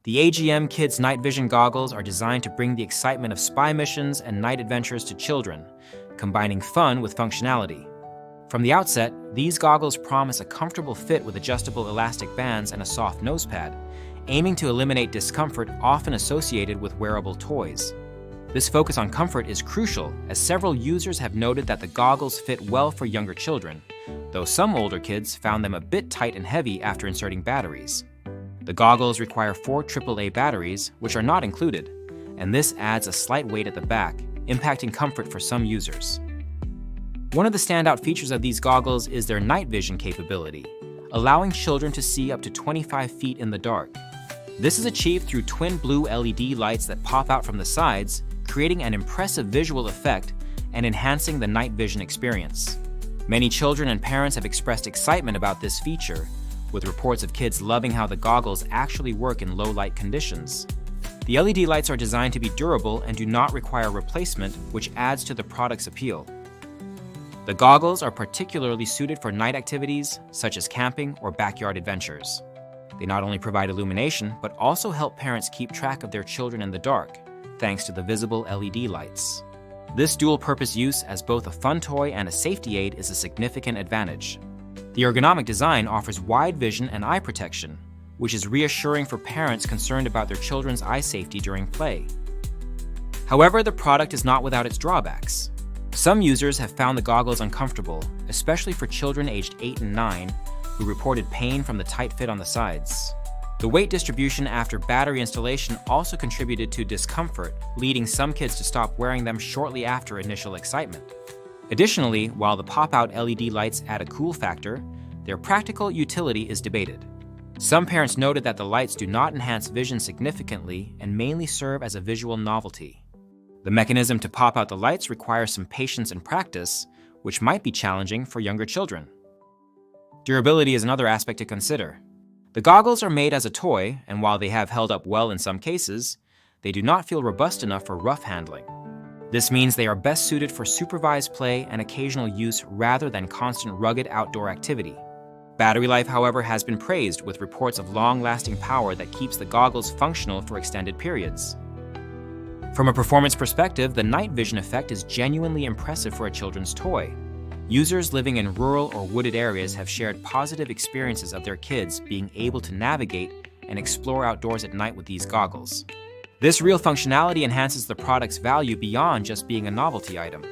The AGM Kids Night Vision Goggles are designed to bring the excitement of spy missions and night adventures to children, combining fun with functionality. From the outset, these goggles promise a comfortable fit with adjustable elastic bands and a soft nosepad, aiming to eliminate discomfort often associated with wearable toys. This focus on comfort is crucial, as several users have noted that the goggles fit well for younger children, though some older kids found them a bit tight and heavy after inserting batteries. The goggles require 4 AAA batteries, which are not included, and this adds a slight weight at the back, impacting comfort for some users. One of the standout features of these goggles is their night vision capability, allowing children to see up to 25 feet in the dark. This is achieved through twin blue LED lights that pop out from the sides, creating an impressive visual effect and enhancing the night vision experience. Many children and parents have expressed excitement about this feature, with reports of kids loving how the goggles actually work in low light conditions. The LED lights are designed to be durable and do not require replacement, which adds to the product's appeal. The goggles are particularly suited for night activities, such as camping or backyard adventures. They not only provide illumination, but also help parents keep track of their children in the dark, thanks to the visible LED lights. This dual-purpose use as both a fun toy and a safety aid is a significant advantage. The ergonomic design offers wide vision and eye protection, which is reassuring for parents concerned about their children's eye safety during play. However, the product is not without its drawbacks. Some users have found the goggles uncomfortable, especially for children aged 8 and 9, who reported pain from the tight fit on the sides. The weight distribution after battery installation also contributed to discomfort, leading some kids to stop wearing them shortly after initial excitement. Additionally, while the pop-out LED lights add a cool factor, their practical utility is debated. Some parents noted that the lights do not enhance vision significantly and mainly serve as a visual novelty. The mechanism to pop out the lights requires some patience and practice, which might be challenging for younger children. Durability is another aspect to consider. The goggles are made as a toy, and while they have held up well in some cases, they do not feel robust enough for rough handling. This means they are best suited for supervised play and occasional use rather than constant rugged outdoor activity. Battery life, however, has been praised, with reports of long-lasting power that keeps the goggles functional for extended periods. From a performance perspective, the night vision effect is genuinely impressive for a children's toy. Users living in rural or wooded areas have shared positive experiences of their kids being able to navigate and explore outdoors at night with these goggles. This real functionality enhances the product's value beyond just being a novelty item.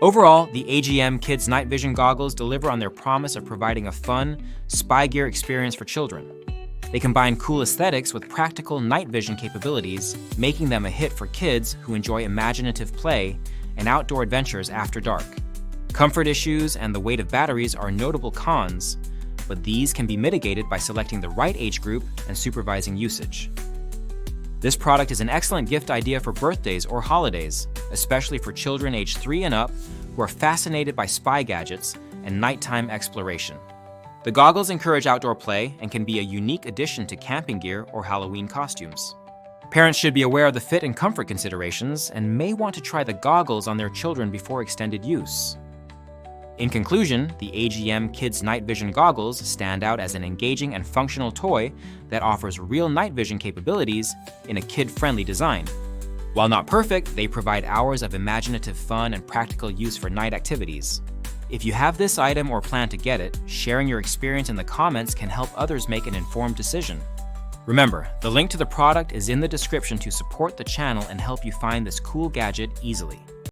Overall, the AGM Kids Night Vision Goggles deliver on their promise of providing a fun, spy gear experience for children. They combine cool aesthetics with practical night vision capabilities, making them a hit for kids who enjoy imaginative play and outdoor adventures after dark. Comfort issues and the weight of batteries are notable cons, but these can be mitigated by selecting the right age group and supervising usage. This product is an excellent gift idea for birthdays or holidays, especially for children aged 3 and up who are fascinated by spy gadgets and nighttime exploration. The goggles encourage outdoor play and can be a unique addition to camping gear or Halloween costumes. Parents should be aware of the fit and comfort considerations and may want to try the goggles on their children before extended use. In conclusion, the AGM Kids Night Vision Goggles stand out as an engaging and functional toy that offers real night vision capabilities in a kid-friendly design. While not perfect, they provide hours of imaginative fun and practical use for night activities. If you have this item or plan to get it, sharing your experience in the comments can help others make an informed decision. Remember, the link to the product is in the description to support the channel and help you find this cool gadget easily.